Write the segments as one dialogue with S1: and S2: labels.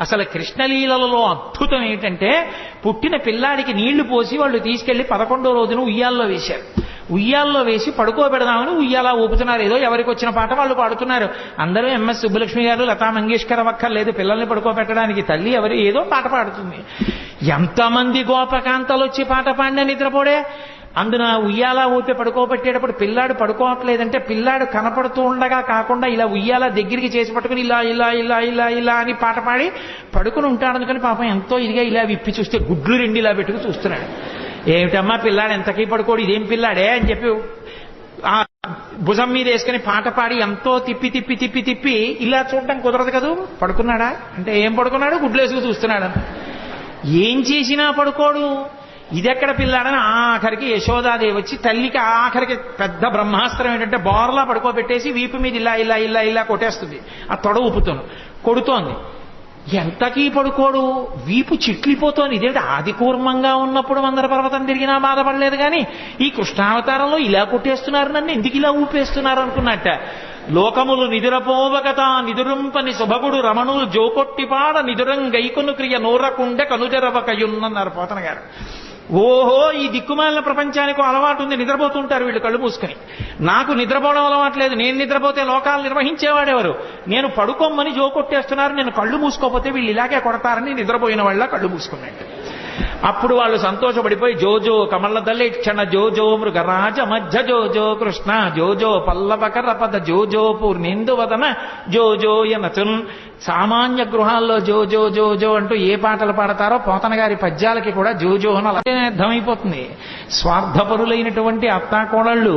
S1: అసలు కృష్ణలీలలో అద్భుతం ఏంటంటే పుట్టిన పిల్లాడికి నీళ్లు పోసి వాళ్ళు తీసుకెళ్లి 11వ రోజున ఉయ్యాల్లో వేశారు. ఉయ్యాల్లో వేసి పడుకోబెడదామని ఉయ్యాలా ఊపుతున్నారు. ఏదో ఎవరికి వచ్చిన పాట వాళ్ళు పాడుతున్నారు. అందరూ ఎంఎస్ సుబ్బలక్ష్మి గారు, లతా మంగేష్కర్ అక్కర్లేదు పిల్లల్ని పడుకోబెట్టడానికి. తల్లి ఎవరు ఏదో పాట పాడుతుంది. ఎంతమంది గోపకాంతలు వచ్చి పాట పాడినా నిద్రపోడే. అందున ఉయ్యాల ఊపి పడుకోబెట్టేటప్పుడు పిల్లాడు పడుకోవట్లేదంటే పిల్లాడు కనపడుతూ ఉండగా కాకుండా ఇలా ఉయ్యాల దగ్గరికి చేసి పట్టుకుని ఇలా ఇలా ఇలా ఇలా ఇలా అని పాట పాడి పడుకుని ఉంటాడు. అందుకని పాపం ఎంతో ఇదిగా ఇలా విప్పి చూస్తే గుడ్లు 2 ఇలా పెట్టుకుని చూస్తున్నాడు. ఏమిటమ్మా పిల్లాడు ఎంతకీ పడుకోడు, ఇదేం పిల్లాడే అని చెప్పి ఆ భుజం మీద వేసుకుని పాట పాడి ఎంతో తిప్పి తిప్పి తిప్పి తిప్పి ఇలా చూడటం కుదరదు కదూ. పడుకున్నాడా అంటే ఏం పడుకున్నాడు, గుడ్లు వేసుకు చూస్తున్నాడు. ఏం చేసినా పడుకోడు. ఇదెక్కడ పిల్లాడని ఆఖరికి యశోదాదేవి వచ్చి తల్లికి ఆఖరికి పెద్ద బ్రహ్మాస్త్రం ఏంటంటే బోర్లా పడుకోబెట్టేసి వీపు మీద ఇలా ఇలా ఇలా ఇలా కొట్టేస్తుంది. ఆ తొడ ఊపుతోను కొడుతోంది. ఎంతకీ పడుకోడు, వీపు చిట్లిపోతోంది. ఇదేంటి ఆది కూర్మంగా ఉన్నప్పుడు మందర పర్వతం తిరిగినా బాధపడలేదు కానీ ఈ కృష్ణావతారంలో ఇలా కొట్టేస్తున్నారు, నన్ను ఎందుకు ఇలా ఊపేస్తున్నారు అనుకున్నట్ట. లోకములు నిదురపోవకత నిదురుంపని శుభగుడు రమణులు జోకొట్టిపాడ నిదురం గైకొను క్రియ నూరకుండె కనుజరవకయున్నన్నారు పోతన గారు. ఓహో ఈ దిక్కుమాలిన ప్రపంచానికి అలవాటు ఉంది, నిద్రపోతుంటారు వీళ్ళు కళ్ళు మూసుకుని. నాకు నిద్రపోవడం అలవాట్లేదు, నేను నిద్రపోతే లోకాలు నిర్వహించేవాడెవరు. నేను పడుకోమని జోకొట్టేస్తున్నారు, నేను కళ్ళు మూసుకోపోతే వీళ్ళు ఇలాగే కొడతారని నిద్రపోయిన వాళ్ళ కళ్ళు మూసుకున్నట్టు. అప్పుడు వాళ్ళు సంతోషపడిపోయి జోజో కమలదల్లి క్షణ జోజో మృగరాజ మధ్య జోజో కృష్ణ జోజో పల్లవకర పద జోజో పూర్ణేందువదన జోజో యనచున్. సామాన్య గృహాల్లో జోజో జోజో అంటూ ఏ పాటలు పాడతారో పోతన గారి పద్యాలకి కూడా జోజో అని అలాగే అర్థమైపోతుంది. స్వార్థపరులైనటువంటి అత్తాకోడళ్ళు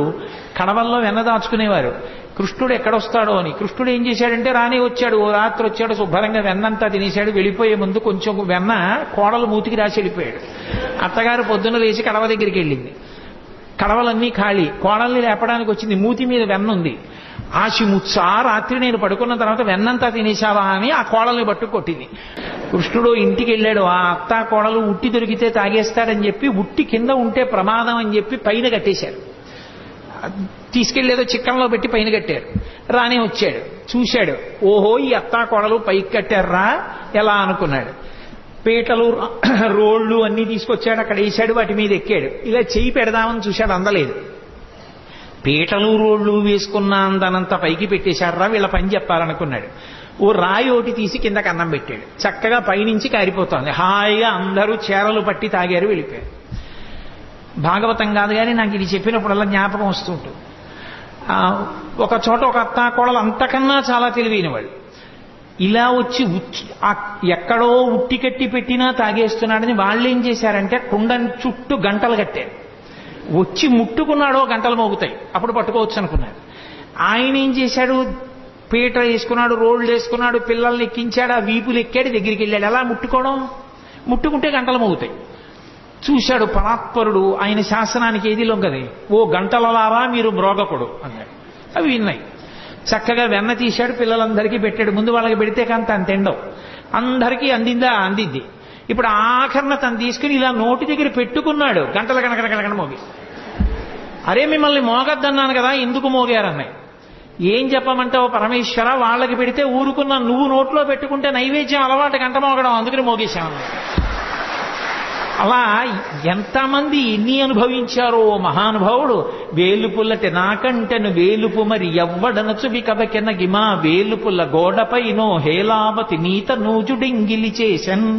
S1: కడవల్లో వెన్నదాచుకునేవారు. కృష్ణుడు ఎక్కడొస్తాడో అని. కృష్ణుడు ఏం చేశాడంటే రానే వచ్చాడు, ఓ రాత్రి వచ్చాడు, శుభ్రంగా వెన్నంతా తినేశాడు. వెళ్ళిపోయే ముందు కొంచెం వెన్న కోడలు మూతికి రాసి వెళ్ళిపోయాడు. అత్తగారు పొద్దున్న లేచి కడవ దగ్గరికి వెళ్ళింది. కడవలన్నీ ఖాళీ. కోడల్ని లేపడానికి వచ్చింది, మూతి మీద వెన్న ఉంది. ఆశిముత్సా రాత్రి నేను పడుకున్న తర్వాత వెన్నంతా తినేశావా అని ఆ కోడల్ని పట్టు కొట్టింది. కృష్ణుడు ఇంటికి వెళ్ళాడు. ఆ అత్తా కోడలు ఉట్టి దొరికితే తాగేస్తాడని చెప్పి ఉట్టి కింద ఉంటే ప్రమాదం అని చెప్పి పైన కట్టేశారు. తీసుకెళ్లేదో చిక్కంలో పెట్టి పైన కట్టారు. రానే వచ్చాడు, చూశాడు. ఓహో ఈ అత్తా కోడలు పైకి కట్టారా ఎలా అనుకున్నాడు. పీటలు రోళ్లు అన్నీ తీసుకొచ్చాడు, అక్కడ వేశాడు, వాటి మీద ఎక్కాడు. ఇలా చెయ్యి పెడదామని చూశాడు, అందలేదు. పీటలు రోళ్లు వేసుకున్న అందనంత పైకి పెట్టేశాడరా, వీళ్ళ పని చెప్పాలనుకున్నాడు. ఓ రాయి ఒకటి తీసి కిందకి అన్నం పెట్టాడు. చక్కగా పైనుంచి కారిపోతోంది. హాయిగా అందరూ చీరలు పట్టి తాగారు, వెళ్ళిపోయారు. భాగవతం కాదు కానీ నాకు ఇది చెప్పినప్పుడల్లా జ్ఞాపకం వస్తుంటుంది. ఒక చోట ఒక అత్తా కోడలు అంతకన్నా చాలా తెలివైన వాళ్ళు ఇలా వచ్చి ఎక్కడో ఉట్టి కట్టి పెట్టినా తాగేస్తున్నాడని వాళ్ళు ఏం చేశారంటే కుండని చుట్టూ గంటలు కట్టారు. వచ్చి ముట్టుకున్నాడో గంటలు మోగుతాయి, అప్పుడు పట్టుకోవచ్చు అనుకున్నాడు. ఆయన ఏం చేశాడు, పీట వేసుకున్నాడు, రోడ్లు వేసుకున్నాడు, పిల్లల్ని ఎక్కించాడు, ఆ వీపులు ఎక్కాడు, దగ్గరికి వెళ్ళాడు. ఎలా ముట్టుకోవడం, ముట్టుకుంటే గంటలు మోగుతాయి. చూశాడు పరాత్పరుడు, ఆయన శాసనానికి ఏది లొంగది. ఓ గంటలలారా మీరు మ్రోగకుడు అన్నాడు. అవి విన్నాయి. చక్కగా వెన్న తీశాడు, పిల్లలందరికీ పెట్టాడు. ముందు వాళ్ళకి పెడితే కానీ తను తిండవు. అందరికీ అందిందా, అందింది. ఇప్పుడు ఆఖరణ తను తీసుకుని ఇలా నోటి దగ్గర పెట్టుకున్నాడు. గంటల కనకనకనకన మోగి. అరే మిమ్మల్ని మోగద్దన్నాను కదా, ఎందుకు మోగారన్నాయి. ఏం చెప్పమంటావు పరమేశ్వర, వాళ్ళకి పెడితే ఊరుకున్నా, నువ్వు నోట్లో పెట్టుకుంటే నైవేద్యం అలవాటు గంట మోగడం, అందుకని మోగేశామన్నాయి. అలా ఎంతమంది ఎన్ని అనుభవించారో మహానుభావుడు. వేలుపుల్లటి నాకంటెను వేలుపు మరి ఎవ్వడనచు వికబకెన గిమా వేలుపుల్ల గోడపైనో హేలావతి నీత నూజుడింగిలి చేసన్.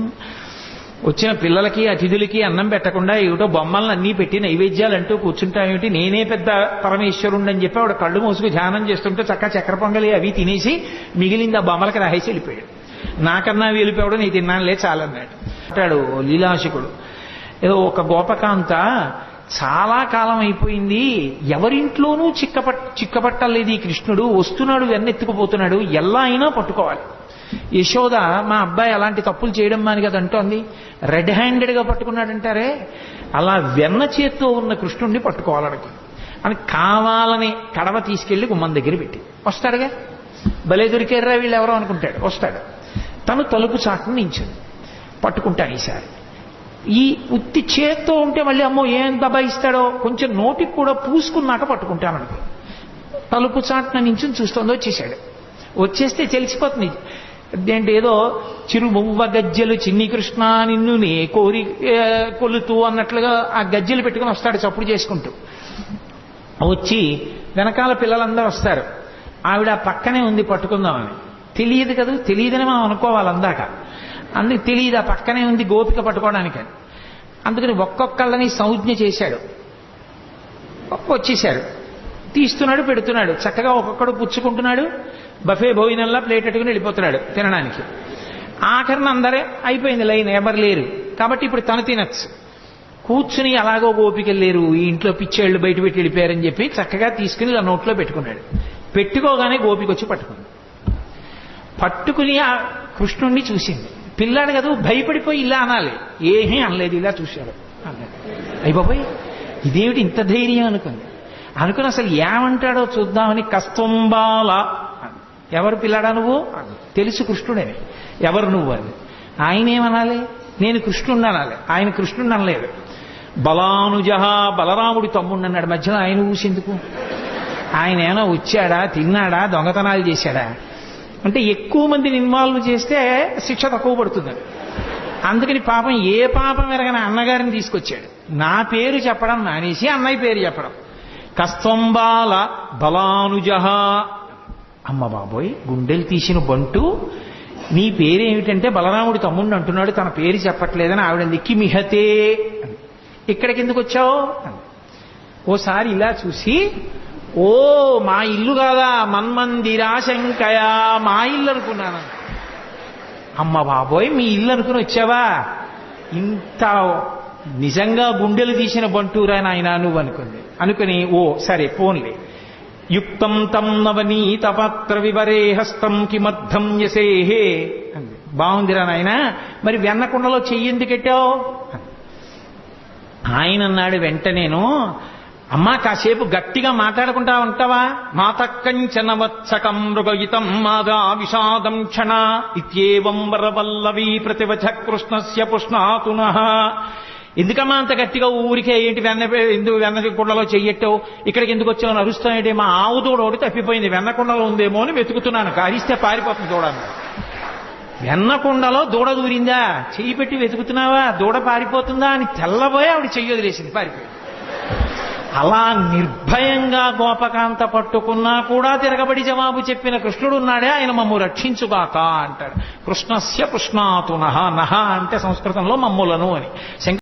S1: వచ్చిన పిల్లలకి అతిథులకి అన్నం పెట్టకుండా ఏమిటో బొమ్మలను అన్నీ పెట్టి నైవేద్యాలు అంటూ కూర్చుంటామేమిటి, నేనే పెద్ద పరమేశ్వరుణ్ణని చెప్పి ఆవిడ కళ్ళు మూసుకు ధ్యానం చేస్తుంటే చక్క చక్కెర పొంగలి అవి తినేసి మిగిలింది ఆ బొమ్మలకి రాసేసి వెళ్ళిపోయాడు. నాకన్నా వెళ్ళిపోవడం నీ తిన్నానులే చాలన్నాడు. అంటాడు లీలాశకుడు. ఏదో ఒక గోపకాంత చాలా కాలం అయిపోయింది, ఎవరింట్లోనూ చిక్కపట్టలేదు ఈ కృష్ణుడు, వస్తున్నాడు వెన్నెత్తుకుపోతున్నాడు, ఎలా అయినా పట్టుకోవాలి. యశోద మా అబ్బాయి అలాంటి తప్పులు చేయడం మాని కదా అంటోంది. రెడ్ హ్యాండెడ్గా పట్టుకున్నాడంటారే, అలా వెన్న చేత్తో ఉన్న కృష్ణుడిని పట్టుకోవాలనుకో అని కావాలని కడవ తీసుకెళ్లి గుమ్మం దగ్గర పెట్టి వస్తాడుగా. భలే దొరికారా వీళ్ళు ఎవరో అనుకుంటాడు. వస్తాడు, తను తలుపు చాటును నించుంది. పట్టుకుంటాను ఈసారి. ఈ ఉత్తి చేత్తో ఉంటే మళ్ళీ అమ్మో ఏం దబాయిస్తాడో, కొంచెం నోటికి కూడా పూసుకున్నాక పట్టుకుంటాననుకో. తలుపు చాటున నించుని చూస్తోందో వచ్చేసాడు. వచ్చేస్తే తెలిసిపోతుంది అంటే ఏదో చిరుమువ్వ గజ్జెలు చిన్ని కృష్ణ నిన్ను నే కోరి కొలుతూ అన్నట్లుగా ఆ గజ్జెలు పెట్టుకుని వస్తాడు చప్పుడు చేసుకుంటూ. వచ్చి వెనకాల పిల్లలందరూ వస్తారు. ఆవిడ పక్కనే ఉంది పట్టుకుందామని. తెలియదు కదా, తెలియదని మనం అనుకోవాలి అందాక. అందుకు తెలియదు ఆ పక్కనే ఉంది గోపిక పట్టుకోవడానికని. అందుకని ఒక్కొక్కళ్ళని సంజ్ఞ చేశాడు. వచ్చేశాడు, తీస్తున్నాడు, పెడుతున్నాడు, చక్కగా ఒక్కొక్కడు పుచ్చుకుంటున్నాడు. బఫే భోజనంలా ప్లేట్ పెట్టుకుని వెళ్ళిపోతున్నాడు తినడానికి. ఆఖరిని అందరే అయిపోయింది లైన్, ఎవరు లేరు కాబట్టి ఇప్పుడు తను తినచ్చు. కూర్చుని అలాగో గోపికలు లేరు, ఈ ఇంట్లో పిచ్చేళ్ళు బయట పెట్టి వెళ్ళిపోయారని చెప్పి చక్కగా తీసుకుని ఇలా నోట్లో పెట్టుకున్నాడు. పెట్టుకోగానే గోపిక వచ్చి పట్టుకుంది. పట్టుకుని ఆ కృష్ణుణ్ణి చూసింది. పిల్లాడు కదా, భయపడిపోయి ఇలా అనాలి, ఏమీ అనలేదు, ఇలా చూశాడు. అన్నాడు, అయ్య బాబోయ్ ఇదేమిటి ఇంత ధైర్యం అనుకుని అసలు ఏమంటాడో చూద్దామని కస్తంబాల. ఎవరు పిల్లాడా నువ్వు? తెలుసు కృష్ణుడని. ఎవరు నువ్వు అని. ఆయన ఏమనాలి? నేను కృష్ణుడిని అనాలి. ఆయన కృష్ణుడిని అనలేదు. బలానుజహ, బలరాముడి తమ్ముడిని అన్నాడు. మధ్యలో ఆయన ఊసేందుకు? ఆయన ఏమైనా వచ్చాడా, తిన్నాడా, దొంగతనాలు చేశాడా? అంటే ఎక్కువ మందిని ఇన్వాల్వ్ చేస్తే శిక్ష తక్కువ పడుతుంది. అందుకని పాపం ఏ పాపం ఎరగని అన్నగారిని తీసుకొచ్చాడు. నా పేరు చెప్పడం మానేసి అన్నయ్య పేరు చెప్పడం. కస్తంబాల బలానుజహ. అమ్మ బాబోయ్, గుండెలు తీసిన బంటు, నీ పేరేమిటంటే బలరాముడి తమ్ముడిని అంటున్నాడు, తన పేరు చెప్పట్లేదని ఆవిడ కిమిహతే. ఇక్కడికి ఎందుకు వచ్చావు? ఓసారి ఇలా చూసి, ఓ మా ఇల్లు కాదా, మన్మందిరాశంకయా, మా ఇల్లు అనుకున్నాను. అమ్మ బాబోయ్, మీ ఇల్లు అనుకుని వచ్చావా? ఇంత నిజంగా గుండెలు తీసిన బంటూరా నాయన నువ్వు అనుకుని ఓ సరే పోన్లే. యుక్తం తం నవనీత పాత్ర వివరే హస్తం కిమర్థం యసేహే. బాగుందిరా నాయన, మరి వెన్నకుండలో చెయ్యెందుకెట్టావు? ఆయన అన్నాడు వెంటనేను, అమ్మా కాసేపు గట్టిగా మాట్లాడుకుంటా ఉంటావా? మాతకంచనవత్సకం మృగయితం మాదా విషాదం క్షణ ఇత్యేవం వరవల్లవీ ప్రతివచ కృష్ణస్య పుష్ణాతునః. ఎందుకమ్మా అంత గట్టిగా ఊరికే ఏంటి ఎందుకు వెన్నకుండలో చెయ్యట్టావు, ఇక్కడికి ఎందుకు వచ్చావు అరుస్తాయంటే, మా ఆవు దూడ ఒకటి తప్పిపోయింది, వెన్నకుండలో ఉందేమో అని వెతుకుతున్నాను, అరిస్తే పారిపోతుంది దూడని. వెన్నకుండలో దూడ దూరిందా, చెయ్యి పెట్టి వెతుకుతున్నావా, దూడ పారిపోతుందా అని తెల్లబోయి ఆవిడ చెయ్యి వదిలేసింది, పారిపోయింది. అలా నిర్భయంగా గోపకాంత పట్టుకున్నా కూడా తిరగబడి జవాబు చెప్పిన కృష్ణుడు ఉన్నాడే, ఆయన మమ్ము రక్షించుగాక అంటాడు. కృష్ణస్య పుష్ణాతునః. నహ అంటే సంస్కృతంలో మమ్ములను అని.